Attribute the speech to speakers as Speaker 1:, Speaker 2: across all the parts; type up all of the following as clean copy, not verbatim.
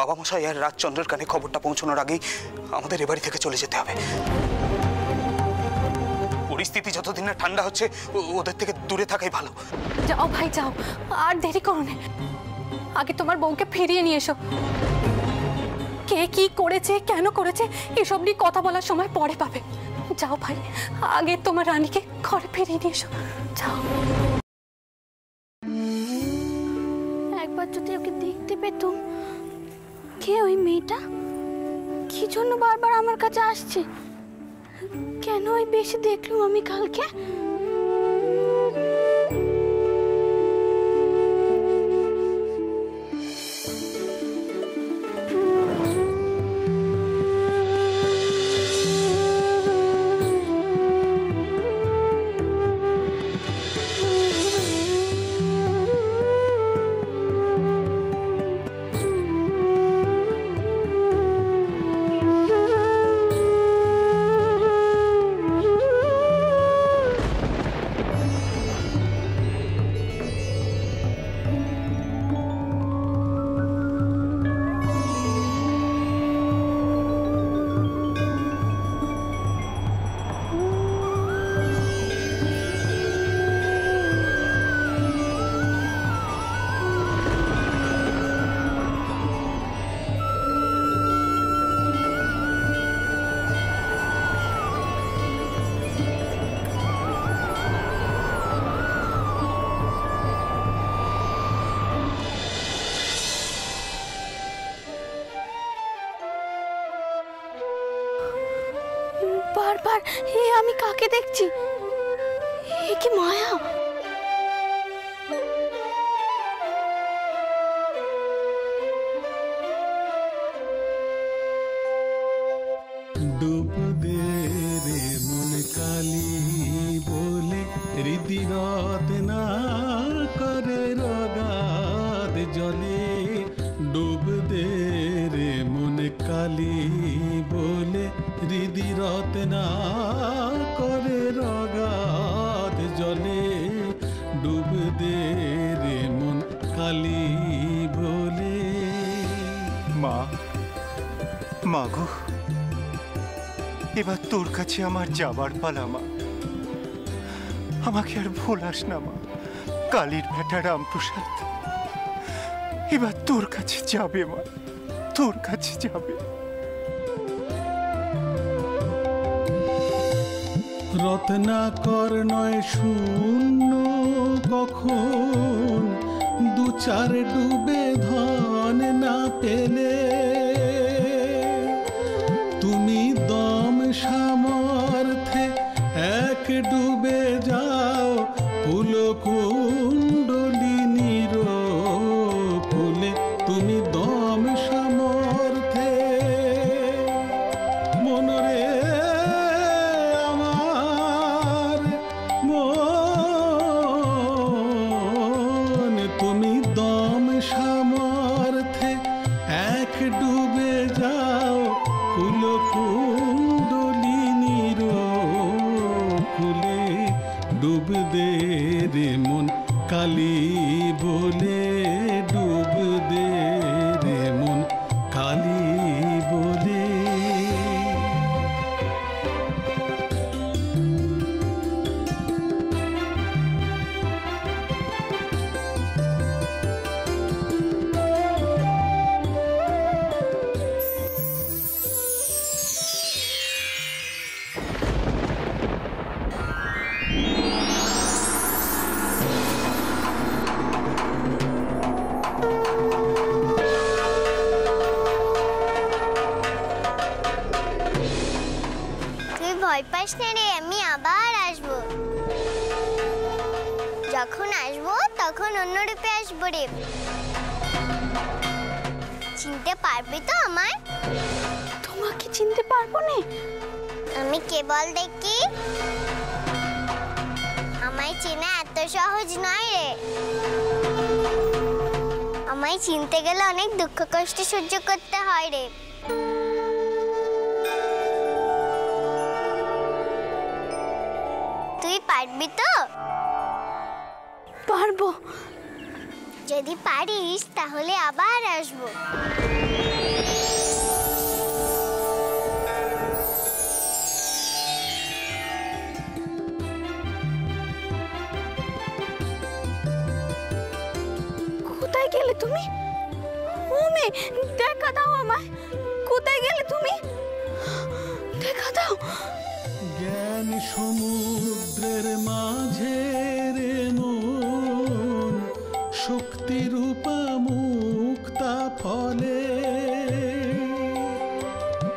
Speaker 1: বাবা মশাই আর রাজচন্দ্রের কানে খবরটা পৌঁছানোর আগেই আমাদের এ বাড়ি থেকে চলে যেতে হবে। পরিস্থিতি যতদিন না ঠান্ডা হচ্ছে ওদের থেকে দূরে থাকাই ভালো।
Speaker 2: যাও ভাই যাও, আর দেরি করো না, আগে তোমার বউকে ফিরিয়ে নিয়ে এসো। কে কি করেছে, কেন করেছে, এসব নিয়ে কথা বলার সময় পরে পাবে। যাও ভাই, আগে তোমার রানীকে ঘরে ফিরিয়ে নিয়ে এসো, যাও।
Speaker 3: একবার যদি ওকে দেখতে পেতুম। কে ওই মেয়েটা? কি জন্য বারবার আমার কাছে আসছে? কেন ওই বেশি দেখলুম আমি কালকে? বারবার আমি কাকে দেখছি? এ কি মায়া?
Speaker 4: ডুব দে রে মন কালী বলে হৃদিরত না করে রগাদ জলে। ডুব দে রে মন কালী বলে হৃদিরত না করে রগাদ জলে। ডুব দে রে মন কালী বলে।
Speaker 5: মা, মা গো, এবার তোর কাছে আমার যাবার পালা মা। আমাকে আর ভোলাস না মা। কালীর বেটা রামপ্রসাদ এবার তোর কাছে যাবে মা, তোর কাছে যাবে।
Speaker 4: রত্নাকর নয় শূন্য কখন, দু চার ডুবে ধন না পেলে। তুমি দম সামর্থ্যে এক ডুবে যাও, ফুলকুণ্ডলিনীর ফুলে। তুমি দম সামর্থ্যে মনরে আমার মন। তুমি দম সামর্থ্যে এক ডুবে যাও, ফুলকুণ্ডলিনীর ফুলে। ডুব দে রে মন কালী বলে। ডুব দে রে মন কালী বলে।
Speaker 6: ভয় পাস না রে, আমি আবার আসবো। যখন আসবো তখন অন্য রূপে আসবো রে। চিনতে পারবি তো আমায়?
Speaker 3: তোমাকে চিনতে পারবো না?
Speaker 6: আমি কেবল দেখি, আমায় চেনা এত সহজ নয় রে। আমায় চিনতে গেলে অনেক দুঃখ কষ্ট সহ্য করতে হয় রে। তুই পারবি তো?
Speaker 3: পারবো।
Speaker 6: যদি পারিস তাহলে আবার আসবো।
Speaker 3: গেলে তুমি? ও মেয়ে, দেখা দাও আমায়। কোথায় গেলে তুমি? দেখা দাও।
Speaker 4: জ্ঞান সমুদ্রের মাঝে রে মন, শক্তি রূপা মুক্তা ফলে।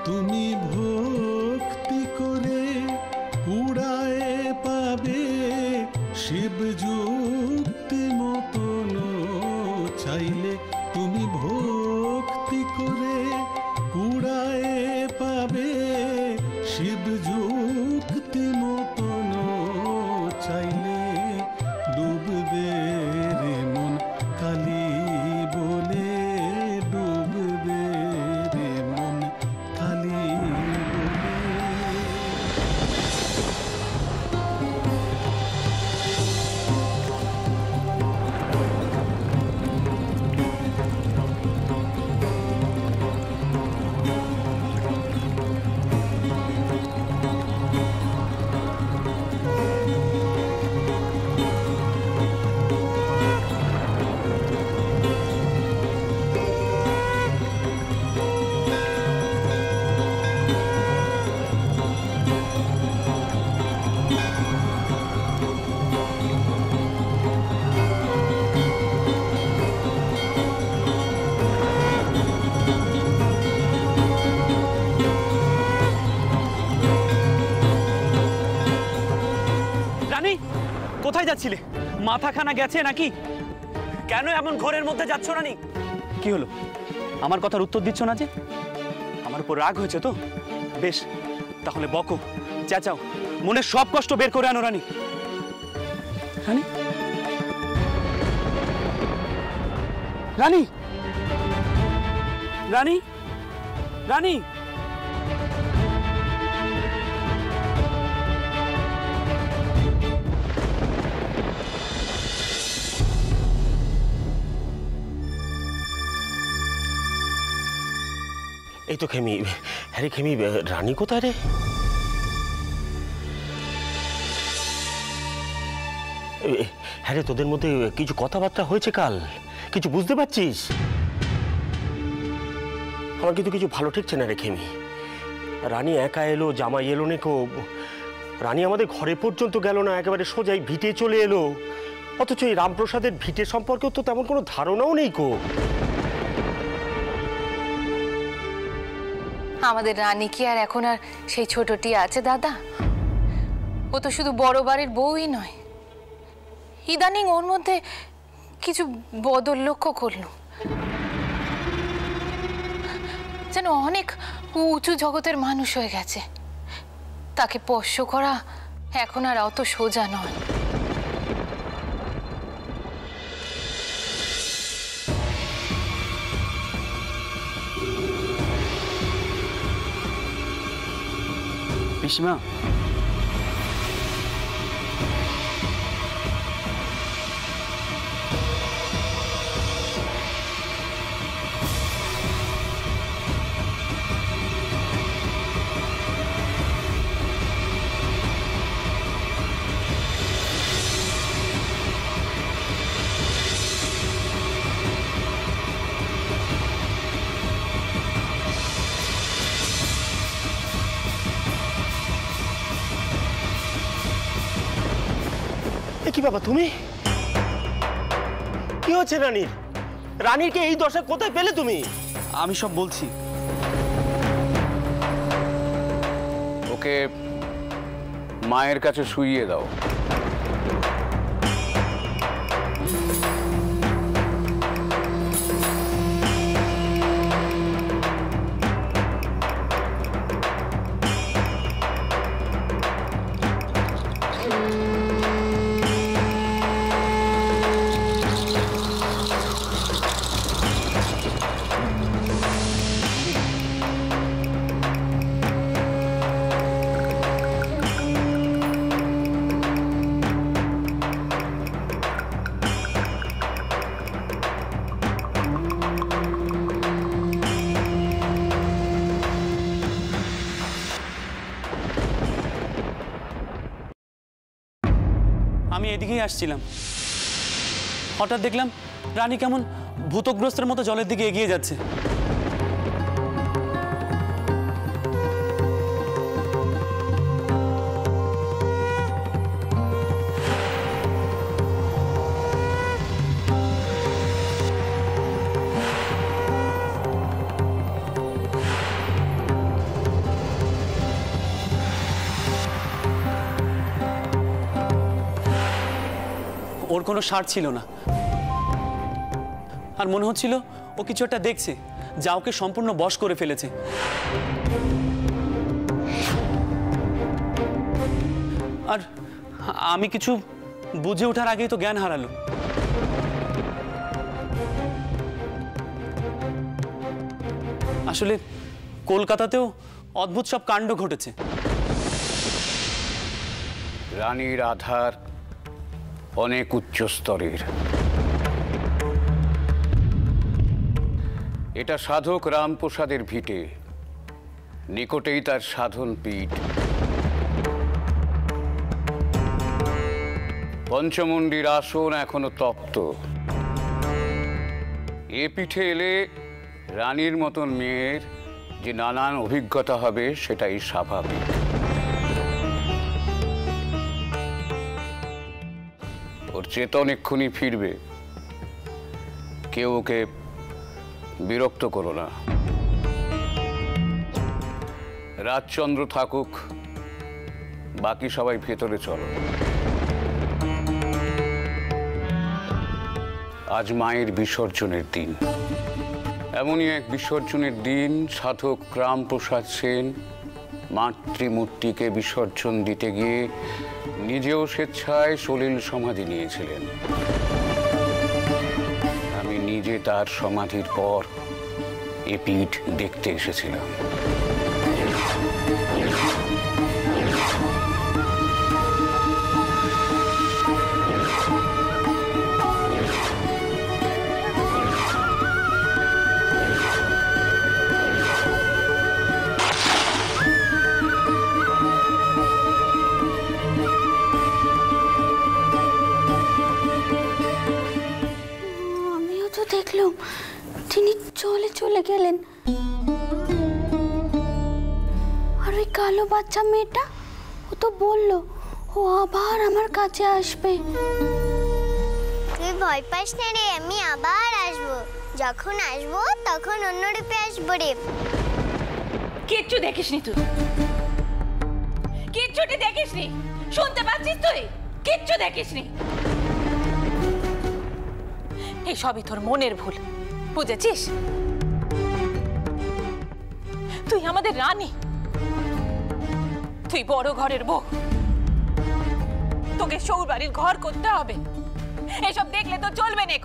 Speaker 4: তুমি ভক্তি করে কুড়ায়ে পাবে শিব যুক্তি মতন। চাইলে তুমি ভক্তি করে কুড়ায়ে পাবে শিব যুক্তি মতন। চাইলে ডুববে রে মন কালী বলে, ডুববে রে মন কালী বলে।
Speaker 7: রানী, কোথায় যাচ্ছিলে? মাথাখানা গেছে নাকি? কেন এমন ঘোরের মধ্যে যাচ্ছ রানী? কি হলো, আমার কথার উত্তর দিচ্ছ না যে? আমার উপর রাগ হয়েছে তো? বেশ, তাহলে বকো, চেঁচাও, মনের সব কষ্ট বের করে আনো রানী। রানী, রানী, রানী, রানী।
Speaker 8: এই তো খেমি। হ্যাঁ খেমি, রানী কোথায় রে? হ্যাঁ রে, তোদের মধ্যে কিছু কথাবার্তা হয়েছে কাল, কিছু বুঝতে পারছিস? আমার কিন্তু কিছু ভালো ঠেকছে না রে খেমি। রানী একা এলো, জামাই এলো নেকো। রানী আমাদের ঘরে পর্যন্ত গেল না, একেবারে সোজাই ভিটে চলে এলো। অথচ এই রামপ্রসাদের ভিটে সম্পর্কেও তো তেমন কোনো ধারণাও নেই কো।
Speaker 9: আমাদের রানী কি আর এখন আর সেই ছোটটি আছে দাদা? ও তো শুধু বড় বাড়ির বউই নয়, ইদানিং ওর মধ্যে কিছু বদল লক্ষ্য করলো। যেন অনেক উঁচু জগতের মানুষ হয়ে গেছে। তাকে স্পর্শ করা এখন আর অত সোজা নয়।
Speaker 7: পিসিমা,
Speaker 8: কি বাবা তুমি? কি হচ্ছে রানীর? রানীরকে এই দশা কোথায় পেলে তুমি?
Speaker 7: আমি সব বলছি।
Speaker 10: ওকে মায়ের কাছে শুইয়ে দাও।
Speaker 7: আমি এদিকেই আসছিলাম, হঠাৎ দেখলাম রানী কেমন ভূতগ্রস্তের মতো জলের দিকে এগিয়ে যাচ্ছে। ওর কোনো সার ছিল না, আর মনে হচ্ছিল ও কিছু একটা দেখছে যা ওকে সম্পূর্ণ বশ করে ফেলেছে। আর আমি কিছু বুঝে ওঠার আগেই তো জ্ঞান হারালো। আসলে কলকাতাতেও অদ্ভুত সব কাণ্ড ঘটেছে।
Speaker 10: রানীর আধার অনেক উচ্চ স্তরের। এটা সাধক রামপ্রসাদের ভিটে, নিকটেই তার সাধন পীঠ। পঞ্চমুণ্ডির আসন এখনো তপ্ত। এ পিঠে এলে রানীর মতন মেয়ের যে নানান অভিজ্ঞতা হবে সেটাই স্বাভাবিক। ওর চেতন এক্ষুনি ফিরবে, কেউ ওকে বিরক্ত করো না। রাজচন্দ্র থাকুক, বাকি সবাই ভেতরে চলো। আজ মায়ের বিসর্জনের দিন। এমনই এক বিসর্জনের দিন সাধক রামপ্রসাদ সেন মাতৃমূর্তিকে বিসর্জন দিতে গিয়ে নিজেও স্বেচ্ছায় সলিল সমাধি নিয়েছিলেন। আমি নিজে তার সমাধির পর এ পিঠ দেখতে এসেছিলাম।
Speaker 3: দেখলাম তিনি চলে চলে গেলেন। আর ওই কালো বাচ্চা মেয়েটা, ও তো বলল ও আবার আমার কাছে আসবে।
Speaker 6: তুই ভয় পাস না রে, আমি আবার আসবো। যখন আসবো তখন অন্য রূপে আসবো রে।
Speaker 9: কিচ্ছু দেখিসনি তুই, কিচ্ছুটি দেখিসনি। শুনতে পাচ্ছিস তুই? কিচ্ছু দেখিসনি। এই সবই তোর মনের ভুল, বুঝেছিস? তুই আমাদের রানী, তুই বড় ঘরের বউ, তোকে সৌবাড়ির ঘর করতে হবে। এসব দেখলে তো চলবে না।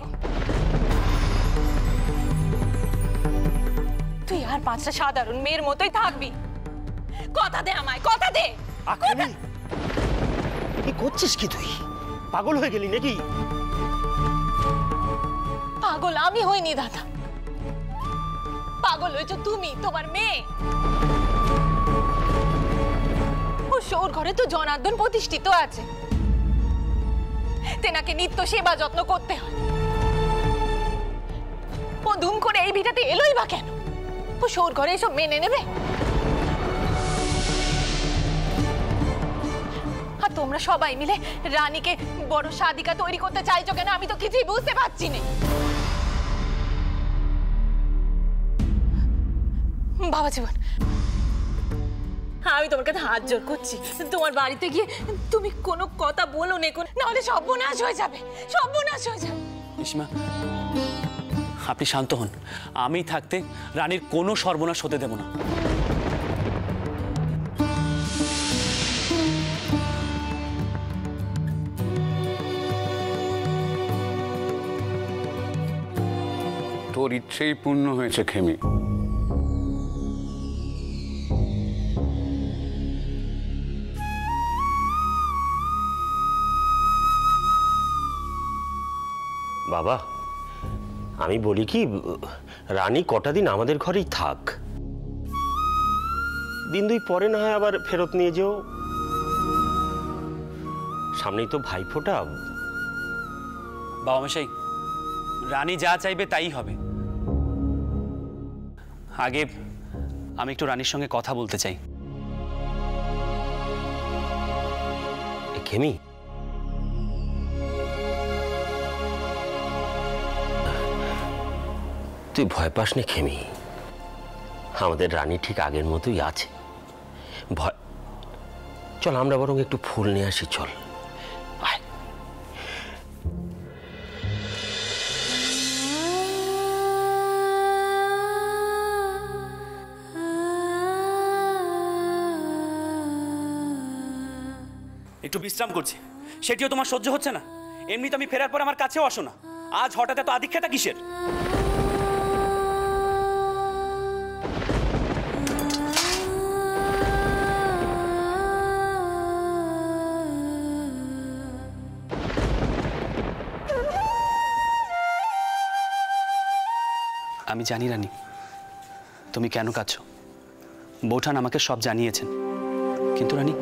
Speaker 9: তুই আর পাঁচটা সাধারণ মেয়ের মতোই থাকবি। কথা দে আমায়, কথা দে।
Speaker 8: কি করছিস কি তুই? পাগল হয়ে গেলি নাকি?
Speaker 9: পাগল আমি হইনি দাদা, পাগল হয়েছো তুমি, তোমার মেয়ে। ও সৌর ঘরে তো জনার্দন প্রতিষ্ঠিত আছে, তেনাকে নিত্য সেবা যত্ন করতে হয়। ও দুম করে এই ভিটাতে এলোই বা কেন? ও সৌর ঘরে এসব মেনে নেবে? আর তোমরা সবাই মিলে রানীকে বড় সাধিকা তৈরি করতে চাইছো কেন? আমি তো কিছুই বুঝতে পারছি না। বাবা জীবন, আমি তোমার কাছে হাত জোর করছি, তোমার বাড়িতে গিয়ে তুমি কোনো কথা বলো না, নাহলে সর্বনাশ হয়ে যাবে, সর্বনাশ হয়ে যাবে।
Speaker 7: ইসমা, আপনি শান্ত হন। আমি থাকতে রানীর কোনো সর্বনাশ হতে দেব না।
Speaker 10: তোর ইচ্ছেই পূর্ণ হয়েছে খেমি।
Speaker 8: বাবা, আমি বলি কি, রানী কটা দিন আমাদের ঘরেই থাক, দিন দুই পরে না হয় আবার ফেরত নিয়ে যেও। সামনেই তো ভাইফোঁটা।
Speaker 7: বাবা মশাই, রানী যা চাইবে তাই হবে। আগে আমি একটু রানীর সঙ্গে কথা বলতে চাই।
Speaker 8: খেমি, তুই ভয় পাস নি খেমি, আমাদের রানী ঠিক আগের মতোই আছে। ভয়, চল আমরা বরং একটু ফুল নিয়ে আসি, চল আয়।
Speaker 7: একটু বিশ্রাম করছি, সেটিও তোমার সহ্য হচ্ছে না? এমনি তো আমি ফেরার পর আমার কাছেও আসো না, আজ হঠাৎ এত আধিক্যতা কিসের? আমি জানি রানী তুমি কেন কাঁদছো। বৌঠান আমাকে সব জানিয়েছেন, কিন্তু রানী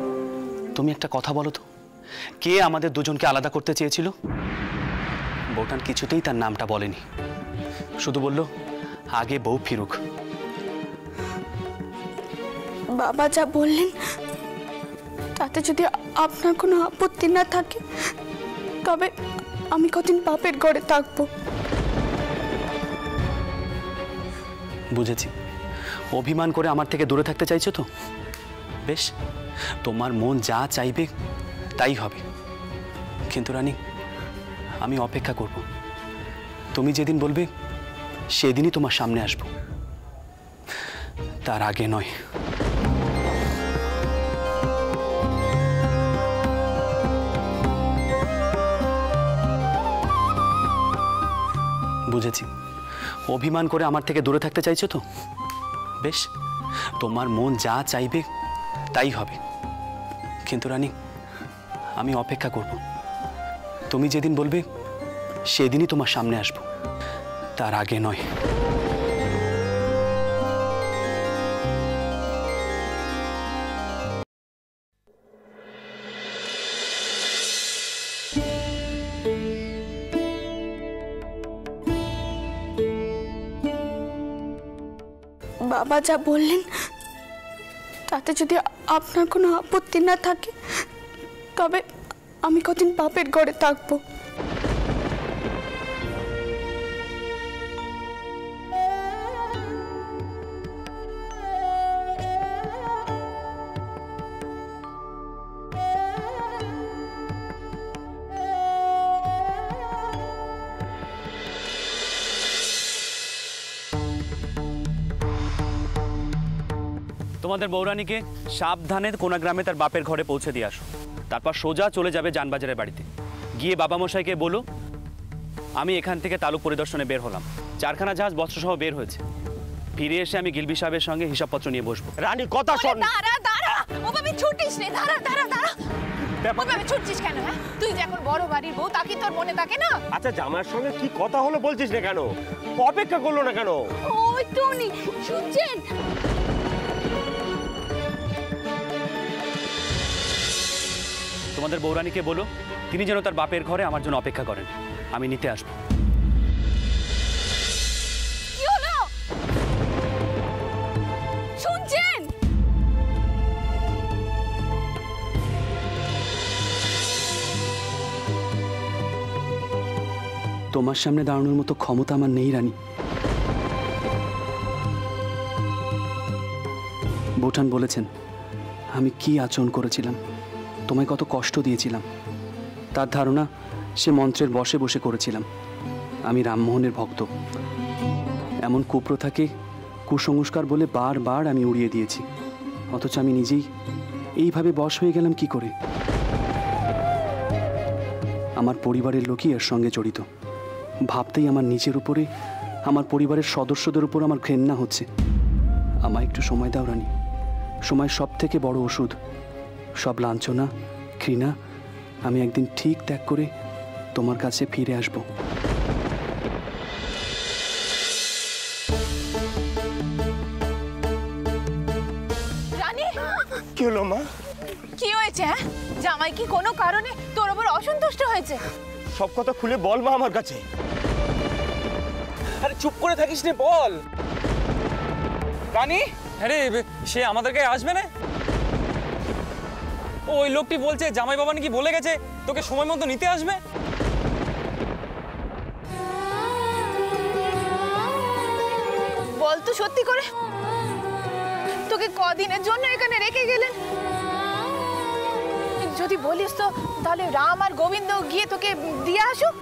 Speaker 7: তুমি একটা কথা বলো তো, কে আমাদের দুজনকে আলাদা করতে চেয়েছিল? বৌঠান কিছুতেই তার নামটা বলেনি, শুধু বলল আগে বউ ফিরুক।
Speaker 3: বাবা যা বললেন তাতে যদি আপনার কোনো আপত্তি না থাকে তবে আমি কদিন বাপের ঘরে থাকবো।
Speaker 7: বুঝেছি, অভিমান করে আমার থেকে দূরে থাকতে চাইছো তো? বেশ, তোমার মন যা চাইবে তাই হবে। কিন্তু রানী আমি অপেক্ষা করব, তুমি যেদিন বলবে সেদিনই তোমার সামনে আসব, তার আগে নয়। বুঝেছি, অভিমান করে আমার থেকে দূরে থাকতে চাইছো তো? বেশ, তোমার মন যা চাইবে তাই হবে। কিন্তু রানী আমি অপেক্ষা করব, তুমি যেদিন বলবে সেদিনই তোমার সামনে আসব, তার আগে নয়।
Speaker 3: বাবা যা বললেন তাতে যদি আপনার কোনো আপত্তি না থাকে তবে আমি কদিন বাপের ঘরে থাকবো।
Speaker 7: তোমাদের বৌরানীকে সাবধানে কোনা গ্রামে তার বাপের ঘরে পৌঁছে দিয়ে আসো, তারপর সোজা চলে যাবে জানবাজারের বাড়িতে। গিয়ে বাবা মশাইকে বলো আমি এখান থেকে তালুক পরিদর্শনে বের হলাম, 4খানা জাহাজ বস্ত্রসহ বের হয়েছে। ফিরে এসে আমি গিলবি সাহেবের সঙ্গে হিসাবপত্র নিয়ে বসবো।
Speaker 8: রানী কথা শোন।
Speaker 9: দাঁড়া দাঁড়া, ওভাবে ছুটিস নে, দাঁড়া দাঁড়া দাঁড়া। ওভাবে ছুটছিস কেন? হ্যাঁ, তুই যে এখন বড় বাড়ির বউ, তা কি তোর মনে থাকে না?
Speaker 8: আচ্ছা, জামাইয়ের সঙ্গে কি কথা হলো বলছিস না কেন? অপেক্ষা করলো না কেন?
Speaker 3: ওই টনি, শুনছেন?
Speaker 7: তোমাদের বৌরানীকে বলো তিনি যেন তার বাপের ঘরে আমার জন্য অপেক্ষা করেন, আমি নিতে আসবো।
Speaker 3: কি হলো? শুনছেন?
Speaker 7: তোমার সামনে দাঁড়ানোর মতো ক্ষমতা আমার নেই রানী। বৌঠান বলেছেন আমি কি আচরণ করেছিলাম, তোমায় কত কষ্ট দিয়েছিলাম। তার ধারণা সে মন্ত্রের বসে বসে করেছিলাম। আমি রামমোহনের ভক্ত, এমন কুপ্রথাকে কুসংস্কার বলে বারবার আমি উড়িয়ে দিয়েছি, অথচ আমি নিজেই এইভাবে বশ হয়ে গেলাম কি করে? আমার পরিবারের লোকই এর সঙ্গে জড়িত। ভাবতেই আমার নিজের উপরে, আমার পরিবারের সদস্যদের উপর আমার ঘৃণা হচ্ছে। আমায় একটু সময় দাও রানী, সময় সব থেকে বড় ওষুধ। সব লাঞ্ছনা, ঘৃণা আমি একদিন ঠিক ত্যাগ করে তোমার কাছে ফিরে আসব।
Speaker 9: রানী,
Speaker 8: কি হলো মা?
Speaker 9: কি হয়েছে? হ্যাঁ, জামাই কি কোনো কারণে তোর উপর অসন্তুষ্ট হয়েছে?
Speaker 8: সব কথা খুলে বল মা আমার কাছে।
Speaker 11: আরে চুপ করে থাকিস নে, বল। রানী, আরে সে আমাদের গায়ে আসবে না? ওই লোকটি বলছে জামাই বাবা নাকি বলে গেছে তোকে সময় মতো নিতে আসবে।
Speaker 9: বল তো সত্যি করে, তোকে কদিনের জন্য এখানে রেখে গেলেন? যদি বলিস তো তাহলে রাম আর গোবিন্দ গিয়ে তোকে দিয়ে আসুক।